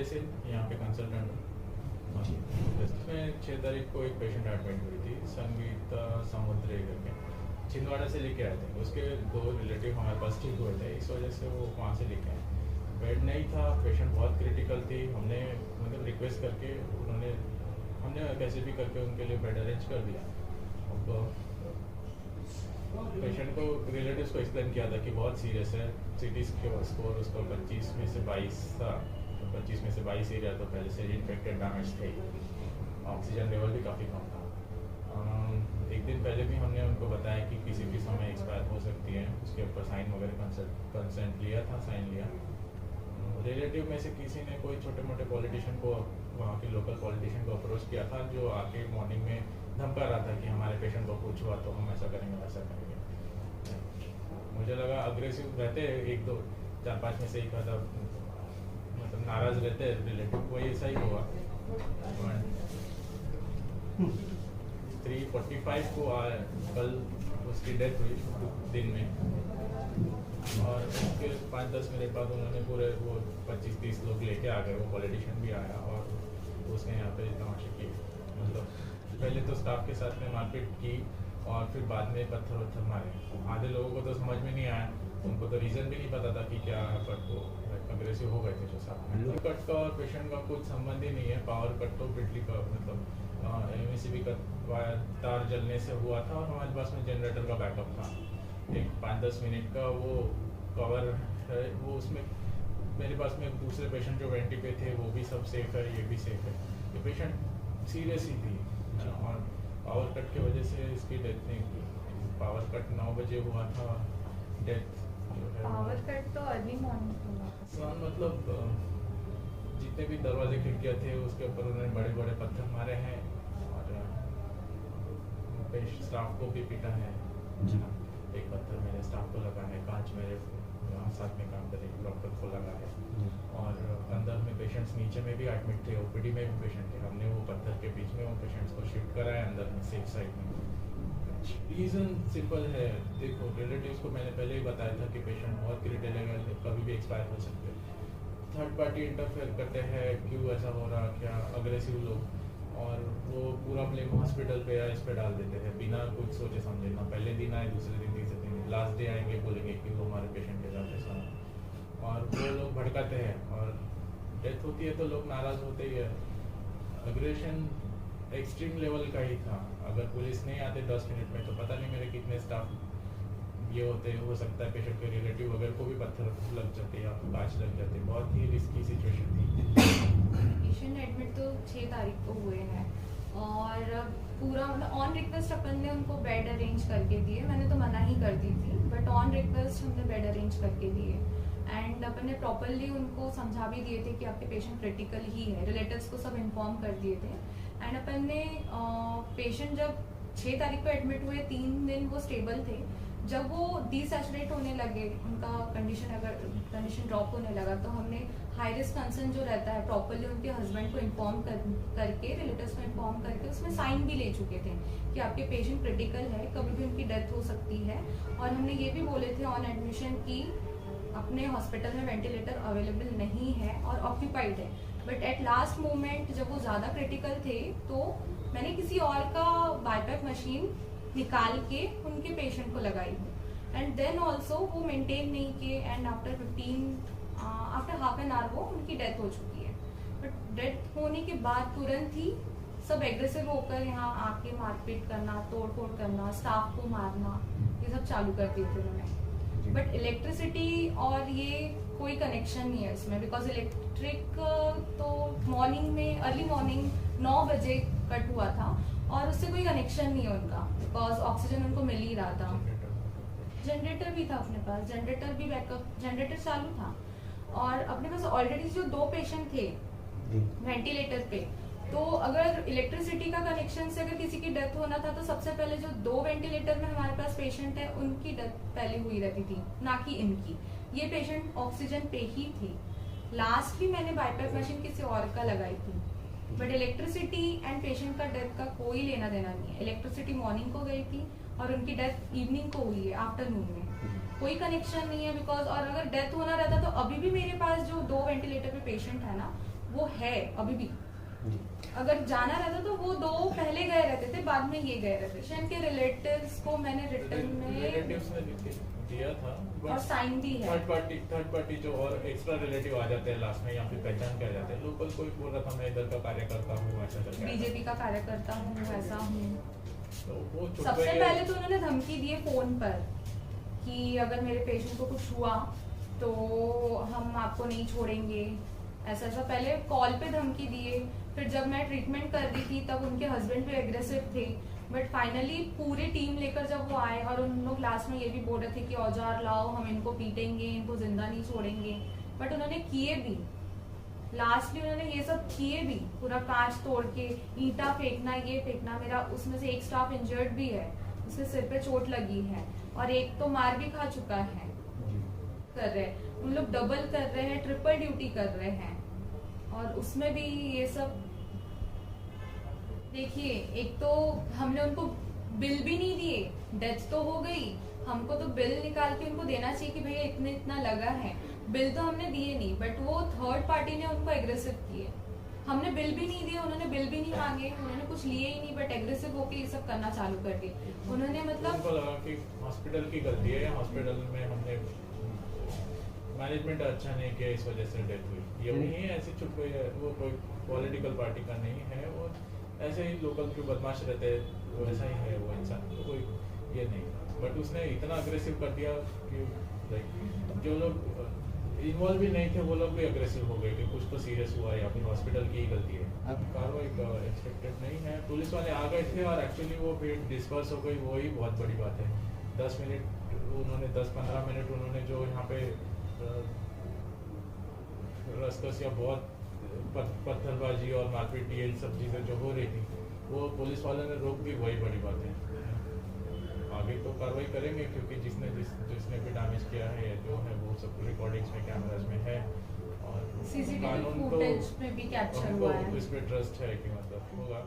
से यहाँ पे कंसल्टेंट हूँ। इसमें 6 तारीख को एक पेशेंट एडमिट हुई थी, संगीता समुद्री करके, छिंदवाड़ा से लेके आए थे। उसके 2 रिलेटिव हमारे पास ठीक हुए थे, इस वजह से वो वहाँ से लेके आए। बेड नहीं था, पेशेंट बहुत क्रिटिकल थी। हमने मतलब रिक्वेस्ट करके हमने कैसे भी करके उनके लिए बेड अरेंज कर दिया। अब पेशेंट को रिलेटिव्स को एक्सप्लेन किया था कि बहुत सीरियस है, सीटी स्कोर उसको 25 में से 22 था, तो 25 में से 22 एरिया तो पहले से इन्फेक्टेड डैमेज थे, ऑक्सीजन लेवल भी काफ़ी कम था। एक दिन पहले भी हमने उनको बताया कि किसी भी समय एक्सपायर हो सकती है, उसके ऊपर साइन वगैरह कंसेंट लिया था, साइन लिया। रिलेटिव में से किसी ने कोई छोटे मोटे पॉलिटिशियन को, वहाँ के लोकल पॉलिटिशियन को अप्रोच किया था, जो आके मॉर्निंग में धमका रहा था कि हमारे पेशेंट को कुछ हुआ तो हम ऐसा करेंगे वैसा करेंगे। मुझे लगा अग्रेसिव रहते 1-2 4-5 में से एक आधा मतलब नाराज रहते रिलेटिव, वही ऐसा ही हुआ। 3:45 को कल उसकी डेथ हुई दिन में, और उसके 5-10 मिनट बाद उन्होंने पूरे वो 25-30 लोग लेके आ गए। वो पॉलिटिशियन भी आया और उसने यहाँ पे तमाशे की, मतलब पहले तो स्टाफ के साथ में मारपीट की और फिर बाद में पत्थर मारे। आधे लोगों को तो समझ में नहीं आया, उनको तो रीज़न भी नहीं पता था कि क्या है, बट वो अग्रेसिव हो गए थे जो साथ में। कट का और पेशेंट का कुछ संबंध ही नहीं है। पावर कट तो बिजली का मतलब एमएससीबी का वायर तार जलने से हुआ था, और हमारे पास में जनरेटर का बैकअप था, एक 5-10 मिनट का वो कवर है। वो उसमें मेरे पास में दूसरे पेशेंट जो वेंटी पे थे वो भी सब सेफ है, ये भी सेफ है। ये पेशेंट सीरियस ही थी और पावर कट की वजह से इसकी डेथ नहीं हुई। पावर कट 9 बजे हुआ था, डेथ जो है पावर कट तो अर्ली मॉर्निंग हुआ। मतलब जितने भी दरवाजे खिड़कियाँ थे उसके ऊपर उन्होंने बड़े बड़े पत्थर मारे हैं, और स्टाफ को भी पीटा है। एक पत्थर मेरे स्टाफ को लगा है, 5 मेरे साथ में काम करे डॉक्टर को लगा है, और अंदर में पेशेंट्स नीचे में भी एडमिट थे, ओपीडी में भी पेशेंट थे। हमने वो पत्थर के बीच में वो पेशेंट्स को शिफ्ट कराया अंदर में, सेफ साइड में। रीज़न सिंपल है, देखो रिलेटिव्स को मैंने पहले ही बताया था कि पेशेंट बहुत क्रिटिकल है, कभी भी एक्सपायर हो सकते हैं। थर्ड पार्टी इंटरफेयर करते हैं, क्यों ऐसा हो रहा, क्या अग्रेसिव लोग, और वो पूरा ब्लेम हॉस्पिटल पे या इस पे डाल देते हैं बिना कुछ सोचे समझे। ना पहले दिन आए, दूसरे दिन, तीसरे दिन, लास्ट डे आएंगे बोलेंगे कि वो हमारे पेशेंट के साथ ऐसा, और वो लोग भड़काते हैं, और डेथ होती है तो लोग नाराज़ होते ही है। अग्रेशन एक्सट्रीम लेवल का ही था। अगर पुलिस नहीं आते 10 मिनट में तो पता नहीं मेरे कितने स्टाफ ये होते, हो सकता है पेशेंट के रिलेटिव वगैरह को भी पत्थर लग जाते या कांच लग जाते। बहुत ही रिस्की सिचुएशन थी। पेशेंट एडमिट तो 6 तारीख को हुए हैं, और पूरा मतलब ऑन रिक्वेस्ट अपन ने उनको बेड अरेंज करके दिए। मैंने तो मना ही कर दी थी, बट ऑन रिक्वेस्ट हमने बेड अरेंज करके दिए, एंड अपन ने प्रॉपरली उनको समझा भी दिए थे कि आपके पेशेंट क्रिटिकल ही है। रिलेटिव्स को सब इन्फॉर्म कर दिए थे, एंड अपन ने पेशेंट जब 6 तारीख को एडमिट हुए 3 दिन वो स्टेबल थे। जब वो डिसैचुरेट होने लगे, उनका कंडीशन ड्रॉप होने लगा, तो हमने हाई रिस्क कंसर्न जो रहता है प्रॉपरली उनके हस्बैंड को इन्फॉर्म करके, रिलेटिव्स को इन्फॉर्म करके उसमें साइन भी ले चुके थे कि आपके पेशेंट क्रिटिकल है, कभी भी उनकी डेथ हो सकती है। और हमने ये भी बोले थे ऑन एडमिशन की अपने हॉस्पिटल में वेंटिलेटर अवेलेबल नहीं है और ऑक्यूपाइड है। बट एट लास्ट मोमेंट जब वो ज़्यादा क्रिटिकल थे तो मैंने किसी और का बाईपैप मशीन निकाल के उनके पेशेंट को लगाई, एंड देन ऑल्सो वो मेंटेन नहीं किए, and after half an hour वो उनकी डेथ हो चुकी है। बट डेथ होने के बाद तुरंत ही सब एग्रेसिव होकर यहाँ आके मारपीट करना, तोड़ फोड़ करना, स्टाफ को मारना, ये सब चालू कर दिए थे उन्होंने। बट इलेक्ट्रिसिटी और ये कोई कनेक्शन नहीं है इसमें, बिकॉज इलेक्ट्रिक तो मॉर्निंग में अर्ली मॉर्निंग 9 बजे कट हुआ था, और उससे कोई कनेक्शन नहीं है उनका, बिकॉज ऑक्सीजन उनको मिल ही रहा था। जनरेटर भी था अपने पास, जनरेटर भी बैकअप जनरेटर चालू था, और अपने पास ऑलरेडी जो 2 पेशेंट थे वेंटिलेटर पे, तो अगर इलेक्ट्रिसिटी का कनेक्शन से अगर किसी की डेथ होना था तो सबसे पहले जो 2 वेंटिलेटर में हमारे पास पेशेंट है उनकी डेथ पहले हुई रहती थी, ना कि इनकी। ये पेशेंट ऑक्सीजन पे ही थे। लास्टली मैंने बाईपैप मशीन किसी और का लगाई थी, बट इलेक्ट्रिसिटी एंड पेशेंट का डेथ का कोई लेना देना नहीं है। इलेक्ट्रिसिटी मॉर्निंग को गई थी और उनकी डेथ इवनिंग को हुई है, आफ्टरनून में। कोई कनेक्शन नहीं है, बिकॉज और अगर डेथ होना रहता तो अभी भी मेरे पास जो 2 वेंटिलेटर पे पेशेंट है ना, वो है अभी भी। जी। अगर जाना रहता तो वो 2 पहले गए रहते थे, बाद में ये गए रहते थे। इनके रिलेटिव्स को मैंने रिटर्न में रिलेटिव्स ने दिया था और साइन भी है। थर्ड पार्टी जो और एक्स्ट्रा रिलेटिव आ जाते हैं लास्ट में, या फिर पहचान कर जाते हैं। लोकल कोई बोल रहा था मैं इधर का कार्यकर्ता हूँ, ऐसा करके बीजेपी का कार्यकर्ता हूँ, ऐसा हूँ। तो वो छुप सबसे गई है। पहले तो उन्होंने धमकी दी है फोन पर कि अगर मेरे पेशेंट को कुछ हुआ तो हम आपको नहीं छोड़ेंगे, ऐसा ऐसा पहले कॉल पे धमकी दिए। फिर जब मैं ट्रीटमेंट कर रही थी तब उनके हस्बैंड भी एग्रेसिव थे, बट फाइनली पूरी टीम लेकर जब वो आए और उन लोग लास्ट में ये भी बोल रहे थे कि औजार लाओ, हम इनको पीटेंगे, इनको जिंदा नहीं छोड़ेंगे, बट उन्होंने किए भी। लास्टली उन्होंने ये सब किए भी, पूरा कांच तोड़ के ईंटा फेंकना, ये फेंकना। मेरा उसमें से एक स्टाफ इंजर्ड भी है, उसके सिर पे चोट लगी है, और एक तो मार भी खा चुका है। कर रहे उन लोग डबल कर रहे हैं, ट्रिपल ड्यूटी कर रहे हैं, और उसमें भी ये सब। देखिए, एक तो हमने उनको बिल भी नहीं दिए, डेथ तो हो गई, हमको तो बिल निकाल के उनको देना चाहिए कि भैया इतने इतना लगा है। बिल तो हमने दिए नहीं, बट वो थर्ड पार्टी ने उनको एग्रेसिव किए। हमने बिल भी नहीं दिए, उन्होंने बिल भी नहीं मांगे, उन्होंने कुछ लिए ही नहीं, बट एग्रेसिव होके ये सब करना चालू कर दिए उन्होंने। मतलब उनको लगा कि हॉस्पिटल की गलती है, हॉस्पिटल में हमने मैनेजमेंट अच्छा नहीं किया, इस वजह से डेथ हुई। ये नहीं है ऐसी छुप गई है, वो कोई पॉलिटिकल पार्टी का नहीं है, वो ऐसे ही लोकल जो बदमाश रहते हैं वैसा ही है वो इंसान, तो कोई ये नहीं। बट उसने इतना अग्रेसिव कर दिया कि लाइक जो लोग इन्वॉल्व भी नहीं थे वो लोग भी अग्रेसिव हो गए कि कुछ तो सीरियस हुआ या फिर हॉस्पिटल की ही गलती है। अब कार्रवाई एक्सपेक्टेड नहीं है। पुलिस वाले आ गए थे और एक्चुअली वो भीड़ डिस्पर्स हो गई, वो ही बहुत बड़ी बात है। 10 मिनट उन्होंने 10-15 मिनट उन्होंने जो यहाँ पे रस्कस या बहुत पत्थरबाजी और मारपीट ये सब चीज़ें जो हो रही थी वो पुलिस वालों ने रोक दी, वही बड़ी बात है। आगे तो कार्रवाई करेंगे क्योंकि जिसने भी डैमेज किया है जो है वो सब रिकॉर्डिंग्स में कैमराज में है, और सीसीटीवी कानून फुटेज में भी कैप्चर हुआ है। इस पे ट्रस्ट है कि मतलब होगा।